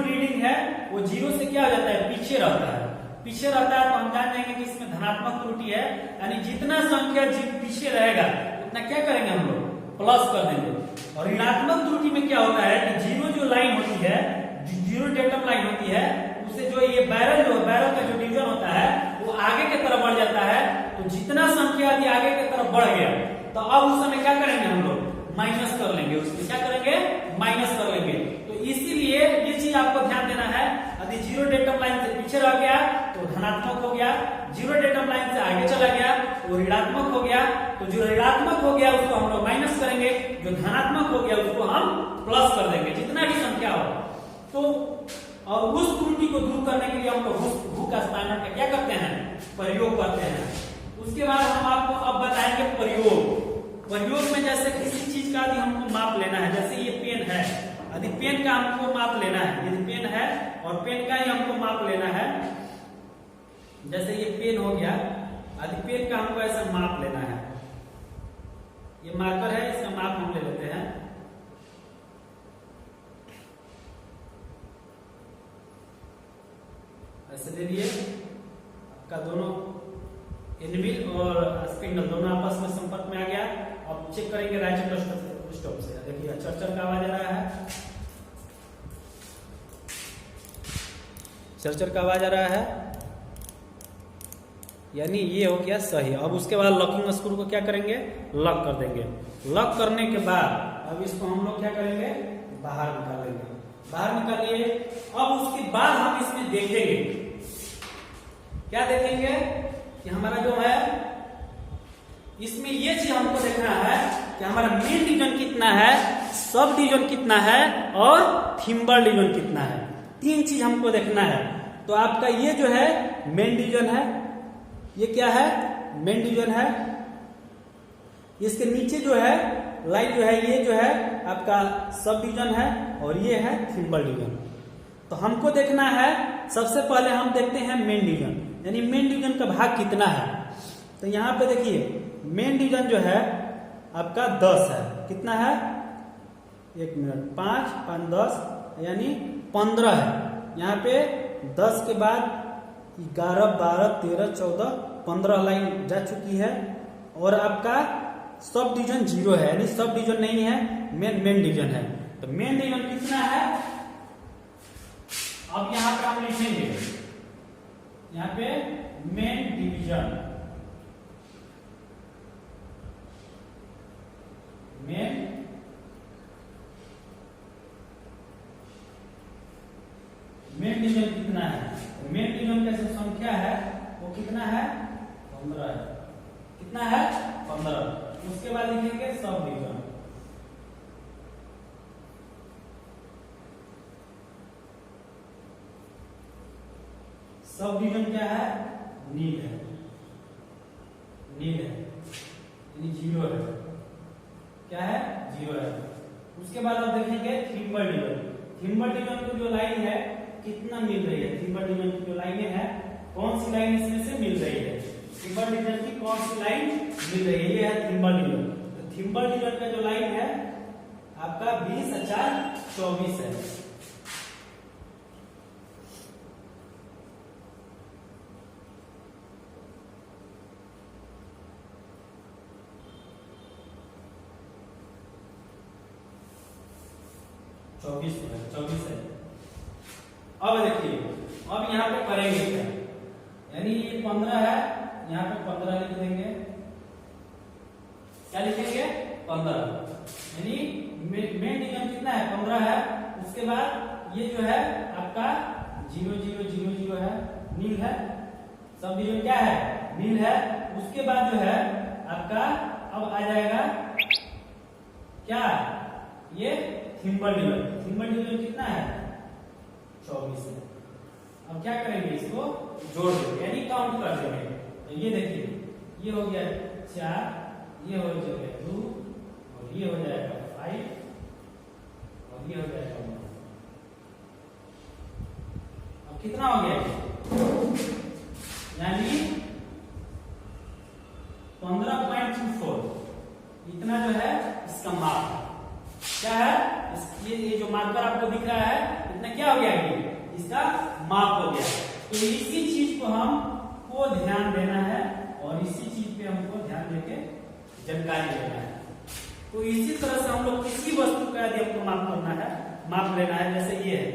रीडिंग है वो जीरो से क्या हो जाता है पीछे रहता है। पीछे रहता है तो हम जान जाएंगे कि इसमें धनात्मक त्रुटि है। यानी जितना संख्या पीछे रहेगा उतना क्या करेंगे हम लोग प्लस कर देंगे। और ऋणात्मक त्रुटि में क्या होता है कि जीरो जो लाइन होती है, जीरो डेटम लाइन होती है, उसे जो ये बैरल का जो डिवीजन होता है वो आगे की तरफ बढ़ जाता है। तो जितना संख्या यदि आगे की तरफ बढ़ गया तो अब उस समय क्या करेंगे हम लोग माइनस कर लेंगे। उसमें क्या करेंगे माइनस कर लेंगे। तो इसीलिए ये चीज आपको ध्यान देना है। यदि जीरो डेटम लाइन से पीछे रह गया तो धनात्मक हो गया, जीरो डेटम लाइन से आगे चला गया तो ऋणात्मक हो गया। तो जो ऋणात्मक हो गया उसको हम लोग माइनस करेंगे, जो धनात्मक हो गया उसको हम प्लस कर देंगे जितना भी संख्या हो। तो और उस त्रुटि को दूर करने के लिए हम लोग हुक स्पैनर का क्या करते हैं, प्रयोग करते हैं। उसके बाद हम आपको अब बताएंगे प्रयोग में जैसे किसी चीज का यदि हमको माप लेना है, जैसे ये पेन है, यदि पेन का हमको माप लेना है, यदि पेन है और पेन का ही हमको माप लेना है, जैसे ये पेन हो गया, यदि पेन का हमको ऐसा माप लेना है, ये मार्कर है, इसका माप हम ले लेते हैं। ऐसे ले लिए, आपका दोनों एनविल और स्पिंडल दोनों आपस में संपर्क में आ गया। अब चेक करेंगे राइट स्टॉप से, देखिए चरचर का आवाज आ रहा है, चरचर का आवाज आ रहा है, यानी ये हो गया सही। अब उसके बाद लॉकिंग स्क्रू को क्या करेंगे, लॉक कर देंगे। लॉक करने के बाद अब इसको हम लोग क्या करेंगे, बाहर निकालेंगे। बाहर निकालिए। अब उसके बाद हम इसमें देखेंगे, क्या देखेंगे कि हमारा जो है इसमें ये चीज हमको देखना है कि हमारा मेन डिवीजन कितना है, सब डिवीजन कितना है और थिम्बल डिवीजन कितना है। तीन चीज हमको देखना है। तो आपका ये जो है मेन डिवीजन है, ये क्या है, मेन डिवीजन है। इसके नीचे जो है लाइन जो है, ये जो है आपका सब डिवीजन है और ये है थिम्बल डिवीजन। तो हमको देखना है, सबसे पहले हम देखते हैं मेन डिवीजन, यानी मेन डिवीजन का भाग कितना है। तो यहाँ पे देखिए मेन डिवीजन जो है आपका 10 है, कितना है, 1 मिनट, 5 5 10 यानी 15 है। यहाँ पे 10 के बाद 11 12 13 14 15 लाइन जा चुकी है और आपका सब डिवीजन 0 है, यानी सब डिवीजन नहीं है, मेन डिवीजन है। तो मेन डिवीजन कितना है, अब यहाँ पे हम लिखेंगे, यहाँ पे मेन डिवीजन, मेन डिवीजन कितना है, मेन डिवीजन का जो संख्या है वो कितना है, 15 है, कितना है 15। उसके बाद लिखेंगे सब डिवीजन, सब डिवीजन क्या है, नील है, नील है यानी 0 है, क्या है 0 है। उसके बाद आप देखेंगे थिम्बल डिवीजन, थिम्बल डिवीजन की जो लाइन है कितना मिल रही है, थिम्बल डिवीजन की जो लाइनें हैं कौन सी लाइन इसमें से मिल रही है, थिम्बल डिवीजन की कौन सी लाइन मिल रही है, ये है थिम्बल डिवीजन। तो थिम्बल डिवीजन का जो लाइन है आपका 20 4 24 है। चौबीस है। अब देखिए, अब यहाँ पे करेंगे क्या, यानी ये 15 है, यहाँ पे 15 लिख देंगे, क्या लिखेंगे 15, यानी मेन डिवीजन कितना है 15 है। उसके बाद ये जो है आपका 0 0 0 0 है, नील है, सब डिवीजन क्या है, नील है। उसके बाद जो है आपका अब आ जाएगा क्या, ये थिम्बल डिवीजन, थिम्बल डिवीजन कितना है 24 है। अब क्या करेंगे, इसको जोड़ देंगे यानी काउंट कर देंगे। तो ये देखिए, ये हो गया 4, ये हो जाएगा 2 और ये हो जाएगा 5 और ये हो जाएगा 1। अब कितना हो गया, यानी 15.24 इतना जो है इसका माप है। क्या है, ये जो मार्कर आपको दिख रहा है इतना क्या हो गया, ये इसका माप हो गया। तो इसी चीज को हमको ध्यान देना है और इसी चीज पे हमको ध्यान देके जानकारी लेना है। तो इसी तरह से हम लोग किसी वस्तु का यदि हमको माप करना है, माप लेना है, जैसे ये है,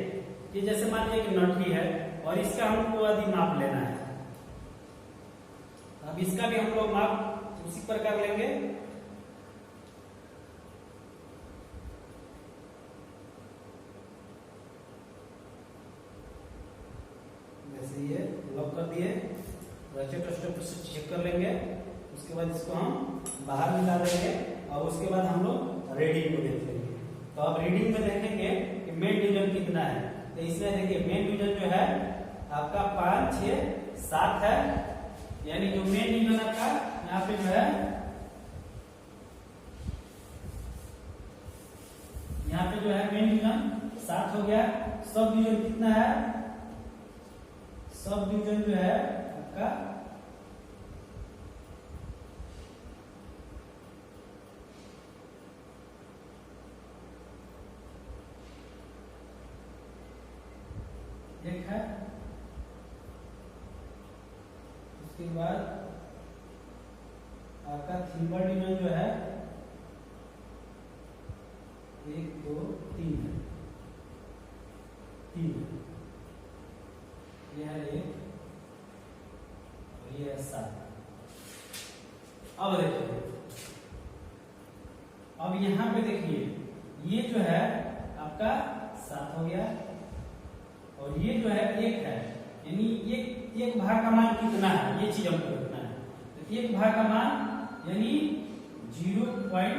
ये जैसे मान लीजिए कि नटली है और इसका हमको यदि माप लेना है, अब इसका भी हम लोग माप उसी प्रकार लेंगे। जैसे ये लॉक कर दिए, रैचेट स्टेप से चेक कर लेंगे। उसके बाद इसको हम बाहर निकाल देंगे और उसके बाद हम लोग रीडिंग को देख लेंगे। तो अब रीडिंग में देखेंगे कि मेन डिवीजन कितना है। तो इसमें देखिए मेन डिवीजन जो है आपका 5, 6, 7 है, यानी जो मेन डिवीजन आपका यहाँ पे जो है, यहाँ पे जो है मेन डिवीजन 7 हो गया। सब डिवीजन कितना है? सब डिवीजन जो है आपका एक है। उसके बाद आपका थिम्बर डिवीजन जो है 1, 2, 3 है, 3 है, यह है 1 और यह है 7। अब देखिए, अब यहां पे देखिए ये जो है आपका 7 हो गया और ये जो है 1 है, यानी एक भाग का मान कितना है ये चीज हमको देखना है। तो 1 भाग का मान यानी 0.5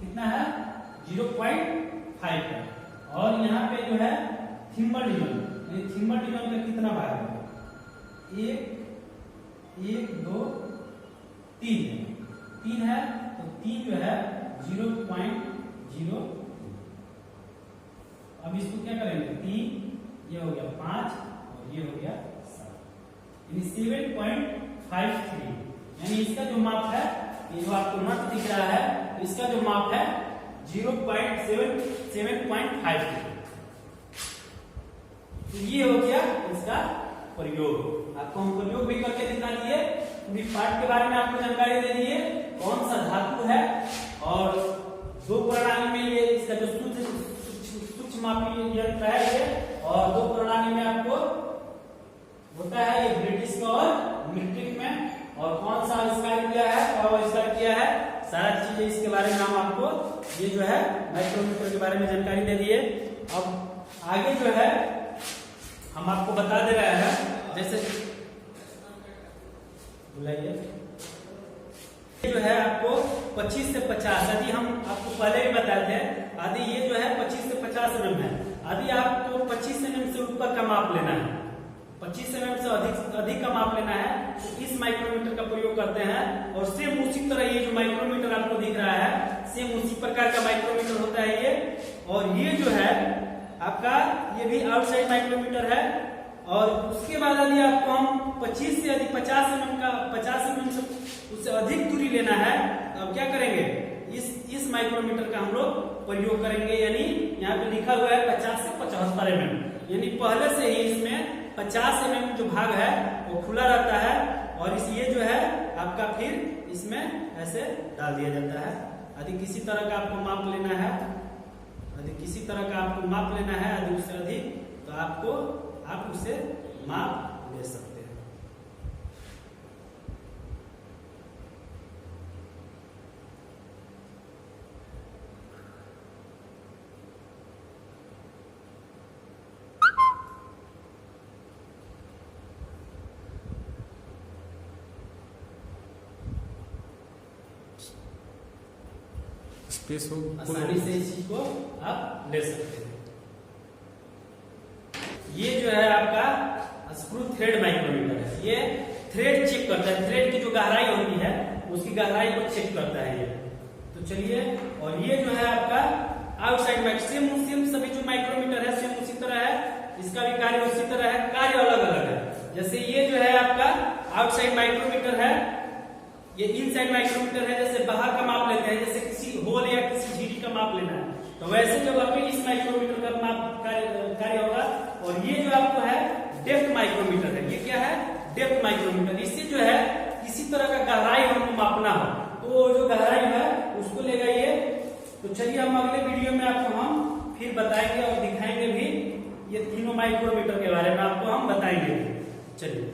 कितना है? 0.5 है। और यहाँ पे जो है थिम्बर डिवीजन, थिम्बर डिवीजन का कितना भाग है? 1, 2, 3 है, 3 है, तो 3 जो है 0.0। अब इसको क्या करेंगे? 3 ये हो गया 5 और ये हो गया 7, यानी 7.53, यानी इसका जो माप है, ये जो आपको नट दिख रहा है, इसका जो माप है 7.53। तो ये हो गया इसका प्रयोग। आपको हम प्रयोग भी करके दिखा दिए, पूरी पार्ट के बारे में आपको जानकारी दे दिए, कौन सा धातु है और 2 प्रणाली में ये इसका जो सूक्ष्म मापी यंत्र है ये, और 2 प्रणाली में आपको होता है ये ब्रिटिश का और मीट्रिक में, और कौन सा आविष्कार किया है, कब आविष्कार किया है, सारा चीजें इसके बारे में हम आपको ये जो है माइक्रोमीटर के बारे में जानकारी दे दिए। अब आगे जो है हम आपको बता दे रहे हैं, जैसे बुलाइए, ये जो है आपको 25 से 50, यदि हम आपको पहले ही बताए थे, यदि ये जो है 25 से 50 mm है, यदि आपको 25 mm से ऊपर का माप लेना है, 25 mm से अधिक का माप लेना है, तो इस माइक्रोमीटर का प्रयोग करते हैं। और सेम उसी तरह ये जो माइक्रोमीटर आपको दिख रहा है, सेम उसी प्रकार का माइक्रोमीटर होता है ये। और ये जो है आपका ये भी आउटसाइड माइक्रोमीटर है। और उसके बाद यदि आपको हम 25 से अधिक 50 mm से उससे अधिक दूरी लेना है, तो अब क्या करेंगे? इस माइक्रोमीटर का हम लोग प्रयोग करेंगे, यानी यहाँ पे लिखा हुआ है 50 से 75 mm, यानी पहले से ही इसमें 50 mm जो भाग है वो खुला रहता है, और इस ये जो है आपका फिर इसमें ऐसे डाल दिया जाता है। यदि किसी तरह का आपको माप लेना है, यदि किसी तरह का आपको माप लेना है यदि उससे अधिक, तो आप उसे माप ले सकते हैं। स्पेस हो, आसानी से इस चीज को आप ले सकते हैं। ये जो है आपका स्क्रू थ्रेड माइक्रोमीटर है, ये थ्रेड चेक करता है, थ्रेड की जो गहराई होती है उसकी गहराई को चेक करता है ये। तो चलिए, और ये जो है आपका आउटसाइड माइक्रोमीटर, सेम सभी जो माइक्रोमीटर है सेम उसी तरह है, इसका भी कार्य उसी तरह है, कार्य अलग अलग है। जैसे ये जो है आपका आउटसाइड माइक्रोमीटर है, ये इनसाइड माइक्रोमीटर है, जैसे बाहर का माप लेते हैं, जैसे किसी होल या किसी झिरी का माप लेना है, तो वैसे जब आपके इस माइक्रोमीटर का माप कार्य होगा। और ये जो आपको है डेप्थ माइक्रोमीटर है, ये क्या है? Depth micrometer. इससे जो है किसी तरह का गहराई हमको मापना हो, तो जो गहराई है उसको लेगा ये। तो चलिए हम अगले वीडियो में आपको हम फिर बताएंगे और दिखाएंगे भी, ये तीनों माइक्रोमीटर के बारे में आपको हम बताएंगे। चलिए।